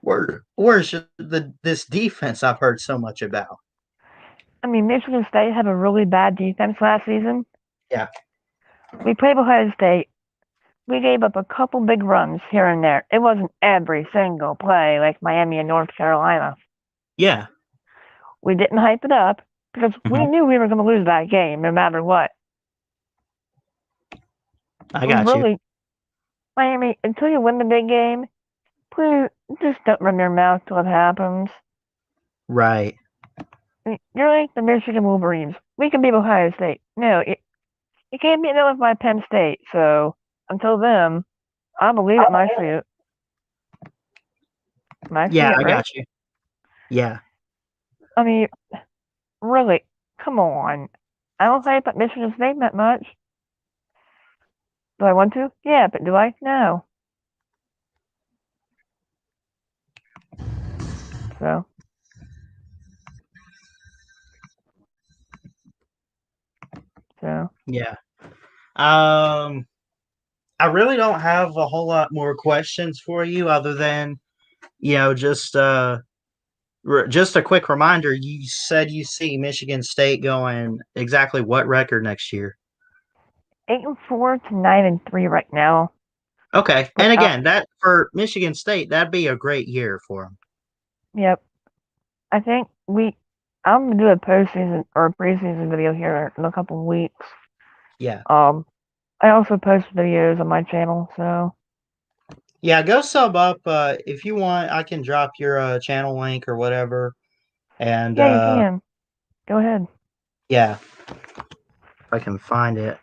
[SPEAKER 2] where's this defense I've heard so much about?
[SPEAKER 3] I mean, Michigan State had a really bad defense last season.
[SPEAKER 2] Yeah.
[SPEAKER 3] We played Ohio State. We gave up a couple big runs here and there. It wasn't every single play like Miami and North Carolina.
[SPEAKER 2] Yeah.
[SPEAKER 3] We didn't hype it up because we knew we were going to lose that game no matter what.
[SPEAKER 2] I got you.
[SPEAKER 3] Miami, until you win the big game, please just don't run your mouth till it happens.
[SPEAKER 2] Right.
[SPEAKER 3] You're like the Michigan Wolverines. We can beat Ohio State. No, you can't beat them by Penn State. So until then, I believe it. I see it. I
[SPEAKER 2] got you. Yeah.
[SPEAKER 3] I mean, really, come on. I don't hype up Michigan State that much. Do I want to? Yeah, but do I? No. So.
[SPEAKER 2] Yeah. I really don't have a whole lot more questions for you other than, just a quick reminder. You said you see Michigan State going exactly what record next year?
[SPEAKER 3] 8-4 to 9-3 right now.
[SPEAKER 2] Okay, and again, that for Michigan State, that'd be a great year for them.
[SPEAKER 3] Yep, I think I'm gonna do a postseason or a preseason video here in a couple of weeks.
[SPEAKER 2] Yeah.
[SPEAKER 3] I also post videos on my channel, so.
[SPEAKER 2] Yeah, go sub up if you want. I can drop your channel link or whatever. And
[SPEAKER 3] yeah, you can. Go ahead.
[SPEAKER 2] Yeah, if I can find it.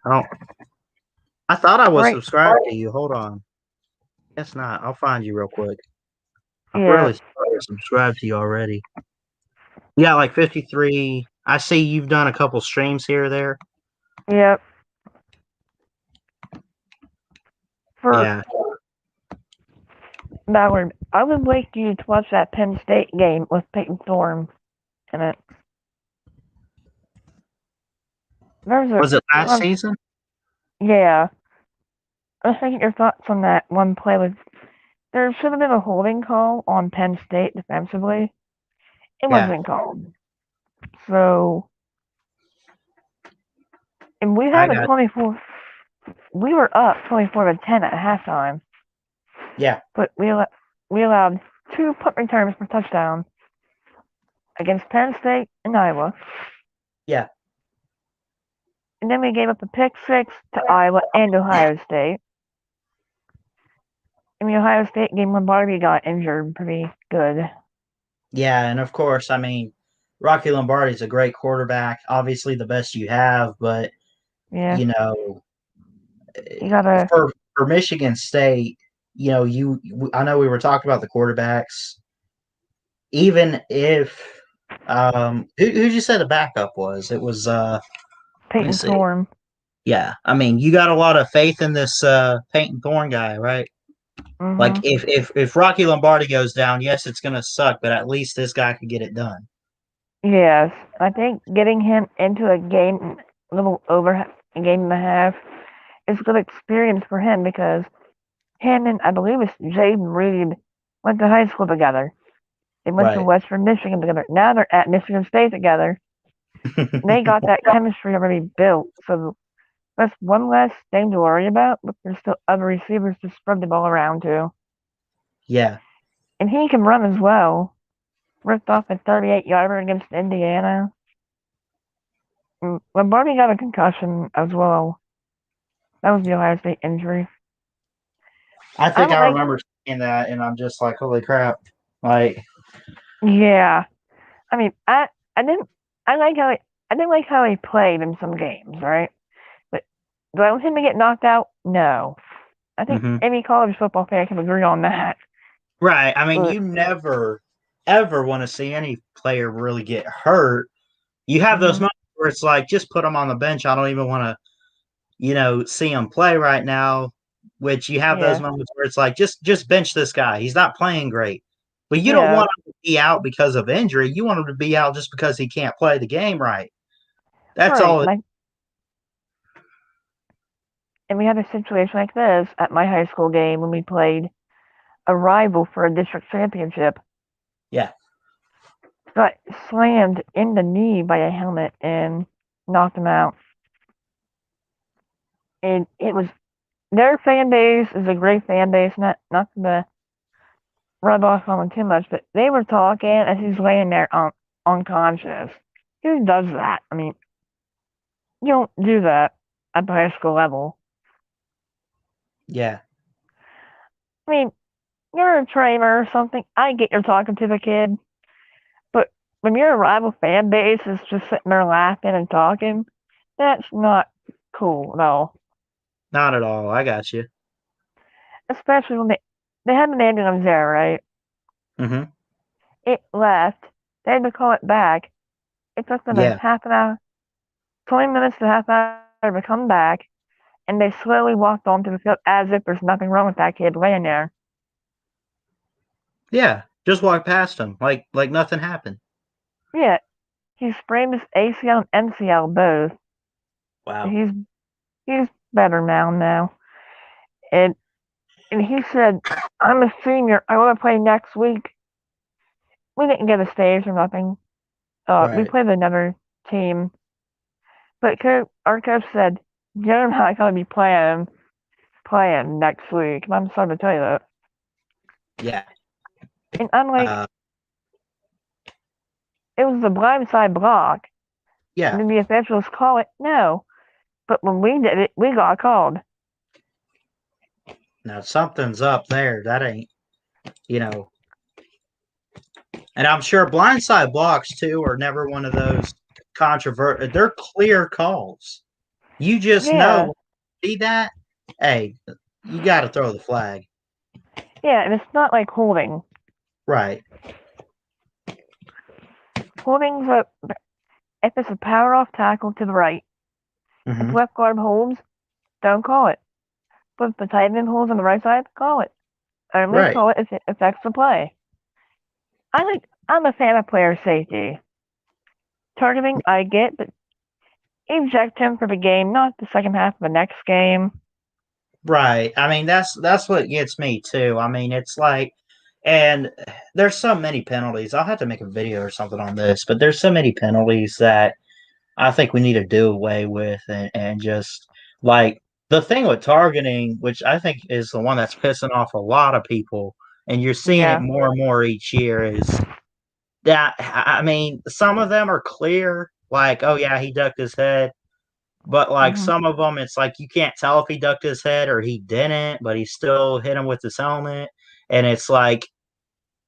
[SPEAKER 2] I thought I was subscribed to you. Hold on. Guess not. I'll find you real quick. I've
[SPEAKER 3] Yeah.
[SPEAKER 2] really started to subscribe to you already. Yeah, like 53. I see you've done a couple streams here or there.
[SPEAKER 3] Yep.
[SPEAKER 2] Yeah.
[SPEAKER 3] Ballard, I would like you to watch that Penn State game with Peyton Thorne in it.
[SPEAKER 2] Was it last season?
[SPEAKER 3] Yeah. I was thinking your thoughts on that one play with. There should have been a holding call on Penn State defensively. It wasn't called. So, and we had a 24. We were up 24-10 at halftime.
[SPEAKER 2] Yeah.
[SPEAKER 3] But we allowed 2 punt returns for touchdown against Penn State and Iowa.
[SPEAKER 2] Yeah.
[SPEAKER 3] And then we gave up a pick 6 to Iowa and Ohio State. In the Ohio State game, Lombardi got injured pretty good.
[SPEAKER 2] Yeah, and of course, I mean, Rocky Lombardi's a great quarterback, obviously the best you have, but you know,
[SPEAKER 3] you gotta
[SPEAKER 2] for Michigan State, I know we were talking about the quarterbacks. Even if who'd you say the backup was? It was
[SPEAKER 3] Peyton Thorne.
[SPEAKER 2] Yeah, I mean, you got a lot of faith in this Peyton Thorne guy, right?
[SPEAKER 3] Mm-hmm.
[SPEAKER 2] Like if Rocky Lombardi goes down, yes, it's gonna suck, but at least this guy could get it done.
[SPEAKER 3] Yes, I think getting him into a game, a little over a game and a half, is a good experience for him because him and I believe it's Jaden Reed went to high school together. They went to Western Michigan together. Now they're at Michigan State together. They got that chemistry already built, so that's one less thing to worry about, but there's still other receivers to spread the ball around to.
[SPEAKER 2] Yeah.
[SPEAKER 3] And he can run as well. Ripped off a 38-yarder against Indiana. Lombardi got a concussion as well. That was the Ohio State injury.
[SPEAKER 2] I think I remember seeing that, and I'm just like, holy crap! Like,
[SPEAKER 3] yeah, I mean, I didn't like how he played in some games, right? But do I want him to get knocked out? No. I think any college football fan can agree on that.
[SPEAKER 2] Right. I mean, you never ever want to see any player really get hurt. You have those moments where it's like, just put him on the bench. I don't even want to, see him play right now. Which you have those moments where it's like, just bench this guy. He's not playing great. But you don't want him to be out because of injury. You want him to be out just because he can't play the game right. That's all.
[SPEAKER 3] And we had a situation like this at my high school game when we played a rival for a district championship.
[SPEAKER 2] Yeah.
[SPEAKER 3] Got slammed in the knee by a helmet and knocked him out. And it was their fan base is a great fan base, not to rub off on them too much, but they were talking as he's laying there unconscious. Who does that? I mean, you don't do that at the high school level.
[SPEAKER 2] Yeah.
[SPEAKER 3] I mean, you're a trainer or something. I get you're talking to the kid, but when your rival fan base is just sitting there laughing and talking, that's not cool at all.
[SPEAKER 2] Not at all. I got you.
[SPEAKER 3] Especially when they had an ambulance there, right?
[SPEAKER 2] Mm-hmm.
[SPEAKER 3] It left. They had to call it back. It took them a half an hour, 20 minutes to half an hour to come back, and they slowly walked onto the field as if there's nothing wrong with that kid laying there.
[SPEAKER 2] Yeah, just walk past him like nothing happened.
[SPEAKER 3] Yeah, he sprained his ACL and MCL both.
[SPEAKER 2] Wow.
[SPEAKER 3] He's better now. And he said, I'm a senior. I want to play next week. We didn't get a stage or nothing. We played another team. But our coach said, you're not going to be playing next week. And I'm sorry to tell you that.
[SPEAKER 2] Yeah.
[SPEAKER 3] And I'm like, it was the blindside block.
[SPEAKER 2] Yeah.
[SPEAKER 3] And then the officials call it. No. But when we did it, we got called.
[SPEAKER 2] Now, something's up there. That ain't, And I'm sure blindside blocks, too, are never one of those controversial. They're clear calls. You just know, see that? Hey, you got to throw the flag.
[SPEAKER 3] Yeah, and it's not like holding.
[SPEAKER 2] Right.
[SPEAKER 3] Holding if it's a power off tackle to the right, if left guard holds, don't call it. But if the tight end holds on the right side, call it. Only call it if it affects the play. I'm a fan of player safety. Targeting, I get, but eject him for the game, not the second half of the next game.
[SPEAKER 2] Right. I mean, that's what gets me too. I mean, it's like, and there's so many penalties. I'll have to make a video or something on this, but there's so many penalties that I think we need to do away with, and just like the thing with targeting, which I think is the one that's pissing off a lot of people, and you're seeing it more and more each year, is that, I mean, some of them are clear, like, oh yeah, he ducked his head. But like some of them, it's like you can't tell if he ducked his head or he didn't, but he still hit him with his helmet. And it's like,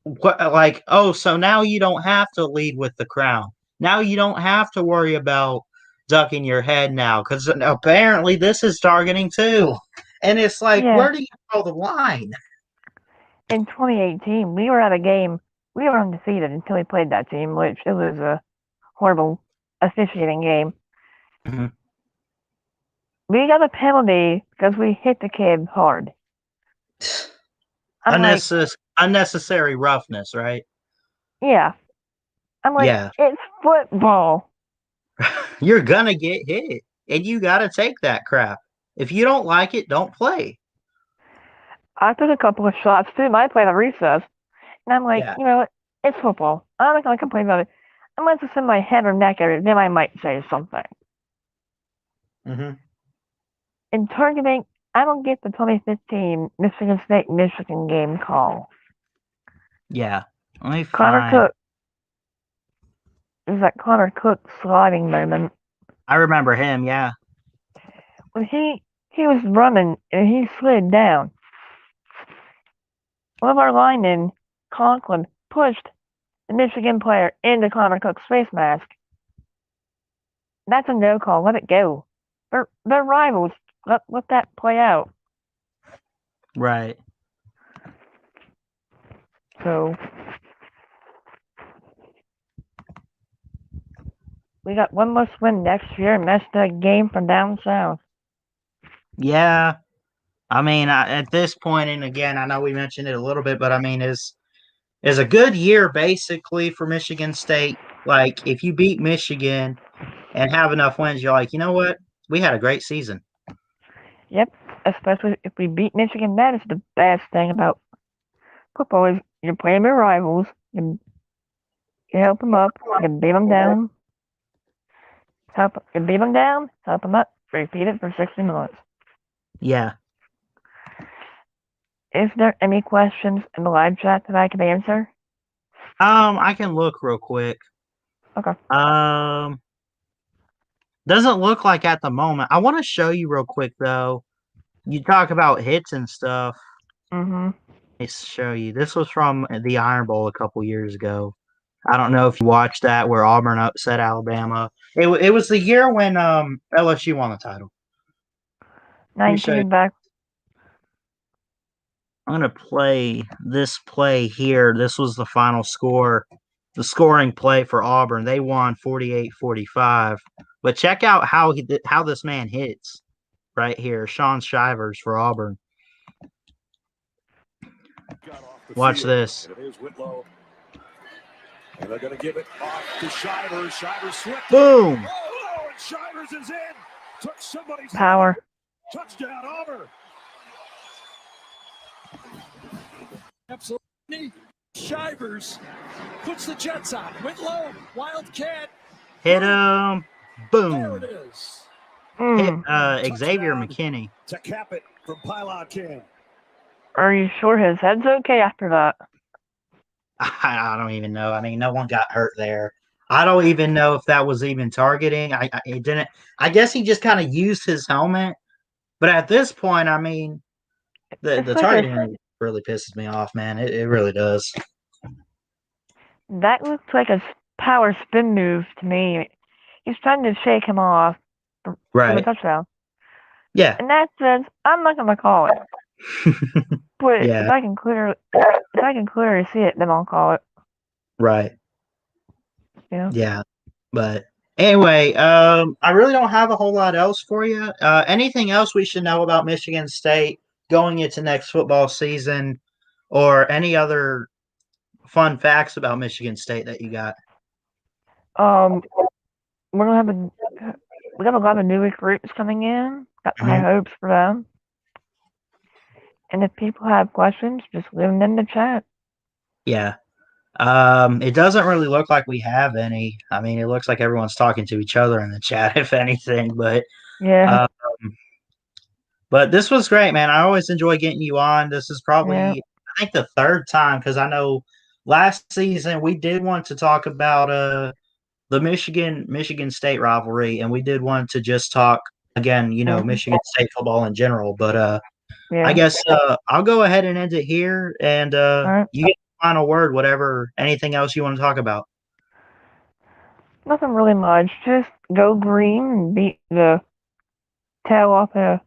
[SPEAKER 2] what? Like, oh, so now you don't have to lead with the crown. Now you don't have to worry about ducking your head now, because apparently this is targeting too. And it's like, where do you draw the line?
[SPEAKER 3] In 2018, we were at a game. We were undefeated until we played that team, which it was a horrible officiating game.
[SPEAKER 2] Mm-hmm.
[SPEAKER 3] We got a penalty because we hit the kid hard.
[SPEAKER 2] Unnecessary roughness, right?
[SPEAKER 3] Yeah. I'm like, it's football.
[SPEAKER 2] You're gonna get hit, and you gotta take that crap. If you don't like it, don't play.
[SPEAKER 3] I took a couple of shots too. I played at recess, and I'm like, you know what? It's football. I'm not gonna complain about it. Unless it's in my head or neck area, then I might say something. In targeting, I don't get the 2015 Michigan State-Michigan game call.
[SPEAKER 2] Yeah.
[SPEAKER 3] Connor Cook. It was that Connor Cook sliding moment.
[SPEAKER 2] I remember him, yeah.
[SPEAKER 3] When he was running and he slid down. One of our linemen, Conklin, pushed the Michigan player into Connor Cook's face mask. That's a no call. Let it go. They're rivals. Let that play out.
[SPEAKER 2] Right.
[SPEAKER 3] So we got one must win next year, and that's the game from down south.
[SPEAKER 2] Yeah. I mean, at this point, and again, I know we mentioned it a little bit, but I mean, is a good year basically for Michigan State. Like, if you beat Michigan and have enough wins, you're like, you know what? We had a great season.
[SPEAKER 3] Yep, especially if we beat Michigan. That is the best thing about football is you're playing your rivals. You help them up. You can beat them down. Beat them down. Help them up. Repeat it for 60 minutes.
[SPEAKER 2] Yeah.
[SPEAKER 3] Is there any questions in the live chat that I can answer?
[SPEAKER 2] I can look real quick.
[SPEAKER 3] Okay.
[SPEAKER 2] Doesn't look like at the moment. I want to show you real quick though. You talk about hits and stuff. Let's show you. This was from the Iron Bowl a couple years ago. I don't know if you watched that, where Auburn upset Alabama. It was the year when LSU won the title.
[SPEAKER 3] 19 back.
[SPEAKER 2] I'm going to play this play here. This was the final score, the scoring play for Auburn. They won 48-45. But check out how this man hits right here. Sean Shivers for Auburn. Watch this.
[SPEAKER 1] And they're going to give it off to Shivers. Shivers slipped.
[SPEAKER 2] Boom.
[SPEAKER 1] Oh, and Shivers is in. Took somebody's
[SPEAKER 3] power.
[SPEAKER 1] Touchdown, Auburn.
[SPEAKER 4] Absolutely. Shivers puts the Jets on. Went low. Wildcat.
[SPEAKER 2] Hit him. Boom.
[SPEAKER 4] There it is.
[SPEAKER 2] Hit Xavier McKinney.
[SPEAKER 1] To cap it from Pylon King.
[SPEAKER 3] Are you sure his head's okay after that?
[SPEAKER 2] I don't even know. I mean, no one got hurt there. I don't even know if that was even targeting. It didn't. I guess he just kind of used his helmet. But at this point, I mean, the targeting really pisses me off, man. It really does.
[SPEAKER 3] That looks like a power spin move to me. He's trying to shake him off for the touchdown.
[SPEAKER 2] Yeah.
[SPEAKER 3] And that says, I'm not going to call it. But
[SPEAKER 2] Yeah.
[SPEAKER 3] if I can clearly see it, then I'll call it.
[SPEAKER 2] Right.
[SPEAKER 3] Yeah.
[SPEAKER 2] Yeah. But anyway, I really don't have a whole lot else for you. Anything else we should know about Michigan State going into next football season, or any other fun facts about Michigan State that you got?
[SPEAKER 3] We're gonna have we got a lot of new recruits coming in. Got high hopes for them. And if people have questions, just leave them in the chat.
[SPEAKER 2] Yeah. It doesn't really look like we have any. I mean, it looks like everyone's talking to each other in the chat, if anything.
[SPEAKER 3] Yeah.
[SPEAKER 2] But this was great, man. I always enjoy getting you on. This is probably,
[SPEAKER 3] Yeah.
[SPEAKER 2] I think, the third time, because I know last season we did want to talk about the Michigan State rivalry, and we did want to just talk again, Michigan State football in general. But
[SPEAKER 3] Yeah.
[SPEAKER 2] I guess I'll go ahead and end it here, and
[SPEAKER 3] Alright.
[SPEAKER 2] you get the final word, anything else you want to talk about.
[SPEAKER 3] Nothing really much. Just go green and beat the tail off the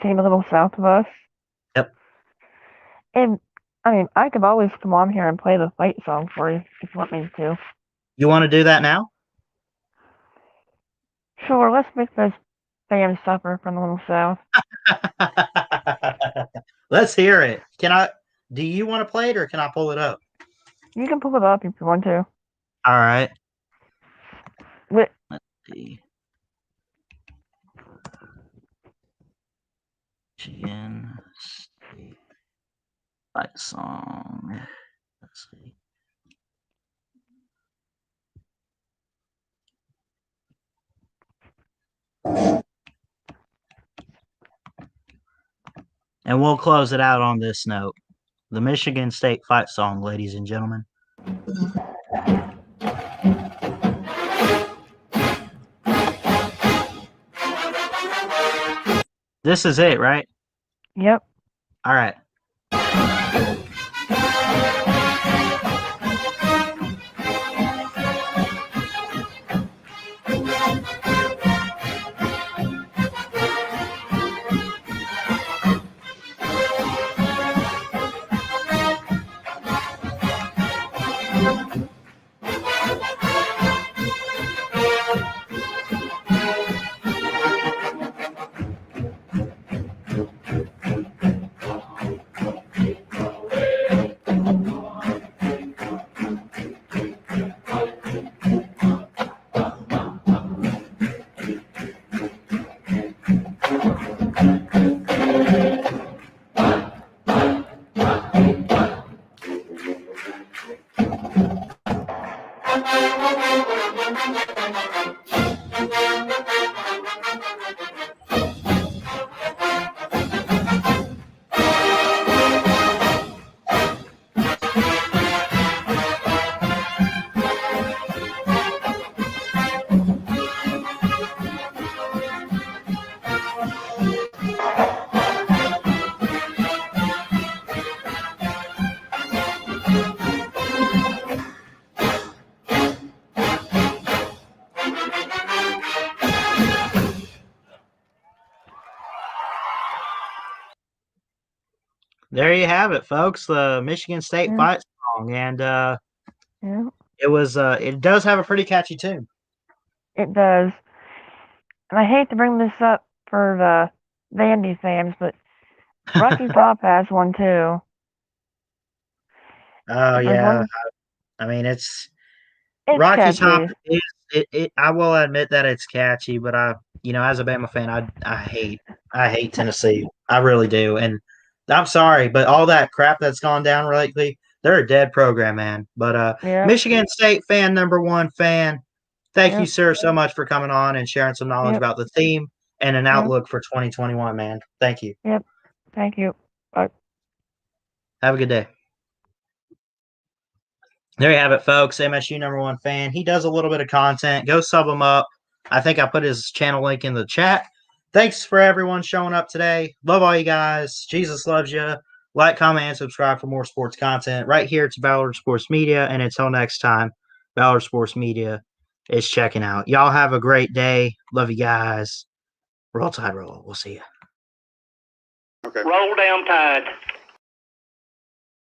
[SPEAKER 3] team a little south of us.
[SPEAKER 2] Yep.
[SPEAKER 3] And I mean, I could always come on here and play the fight song for you if you want me to.
[SPEAKER 2] You want to do that now?
[SPEAKER 3] Sure, let's make those fans suffer from the little south.
[SPEAKER 2] Let's hear it. Do you want to play it, or can I pull it up?
[SPEAKER 3] You can pull it up if you want to.
[SPEAKER 2] All right.
[SPEAKER 3] Let's
[SPEAKER 2] see. Michigan State fight song. Let's see. And we'll close it out on this note. The Michigan State fight song, ladies and gentlemen. This is it, right?
[SPEAKER 3] Yep.
[SPEAKER 2] All right. There you have it, folks. The Michigan State fight song, and it does have a pretty catchy tune.
[SPEAKER 3] It does. And I hate to bring this up for the Vandy fans, but Rocky Top has one too.
[SPEAKER 2] Oh yeah, I mean it's Rocky
[SPEAKER 3] catchy.
[SPEAKER 2] Top. I will admit that it's catchy, but as a Bama fan, I hate Tennessee. I really do, and I'm sorry, but all that crap that's gone down lately, they're a dead program, man. But Michigan State fan number one fan, thank you, sir, so much for coming on and sharing some knowledge about the team and an outlook for 2021, man. Thank you.
[SPEAKER 3] Yep. Thank you. Bye.
[SPEAKER 2] Have a good day. There you have it, folks. MSU number one fan. He does a little bit of content. Go sub him up. I think I put his channel link in the chat. Thanks for everyone showing up today. Love all you guys. Jesus loves you. Like, comment, and subscribe for more sports content right here to Ballard Sports Media. And until next time, Ballard Sports Media is checking out. Y'all have a great day. Love you guys. Roll Tide Roll. We'll see you.
[SPEAKER 5] Okay.
[SPEAKER 6] Roll down Tide.